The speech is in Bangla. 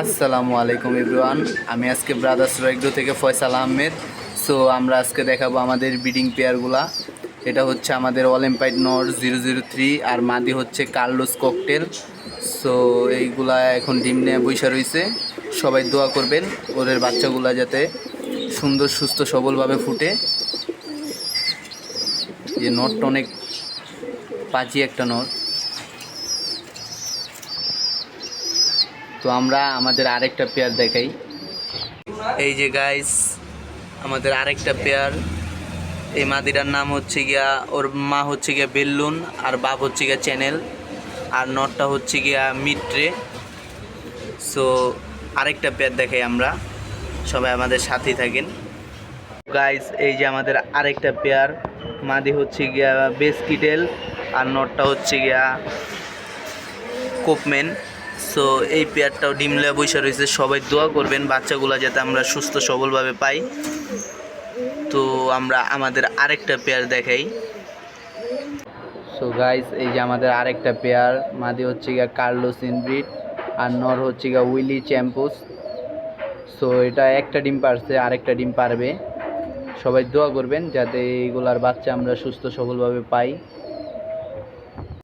আসসালামু আলাইকুম এভরিওয়ান। আমি আজকে ব্রাদার্স রয়েগ্রো থেকে ফয়সাল আহমেদ। সো আমরা আজকে দেখাবো আমাদের ব্রিডিং পেয়ারগুলা। এটা হচ্ছে আমাদের অলিম্পাইড নর 003 আর মাদি হচ্ছে কার্লোস ককটেল। সো এইগুলা এখন ডিম নিয়ে বৈশা রয়েছে। সবাই দোয়া করবেন ওদের বাচ্চাগুলা যাতে সুন্দর সুস্থ সবলভাবে ফুটে। যে নরটা অনেক পাঁচি একটা নর। তো আমরা আমাদের আরেকটা পেয়ার দেখাই। এই যে গাইস, আমাদের আরেকটা পেয়ার। এই মাদিরার নাম হচ্ছে গিয়া, ওর মা হচ্ছে গিয়া বেলুন আর বাপ হচ্ছে গিয়া চ্যানেল, আর নটটা হচ্ছে গিয়া মিট্রে। সো আরেকটা পেয়ার দেখাই আমরা, সবাই আমাদের সাথেই থাকেন। গাইস এই যে আমাদের আরেকটা পেয়ার, মাদি হচ্ছে গিয়া বেসকিটেল আর নটটা হচ্ছে গিয়া কোপমেন। সো এই পেয়ারটাও ডিমলে বসে রয়েছে। সবাই দোয়া করবেন বাচ্চাগুলো যাতে আমরা সুস্থ সবলভাবে পাই। তো আমরা আমাদের আরেকটা পেয়ার দেখাই। সো গাইস এই যে আমাদের আরেকটা পেয়ার, মাদি হচ্ছে গিয়া কার্লোস ইনব্রিড আর নর হচ্ছে গিয়া উইলি চ্যাম্পুস। সো এটা একটা ডিম পারছে, আরেকটা ডিম পারবে। সবাই দোয়া করবেন যাতে এইগুলার বাচ্চা আমরা সুস্থ সবলভাবে পাই।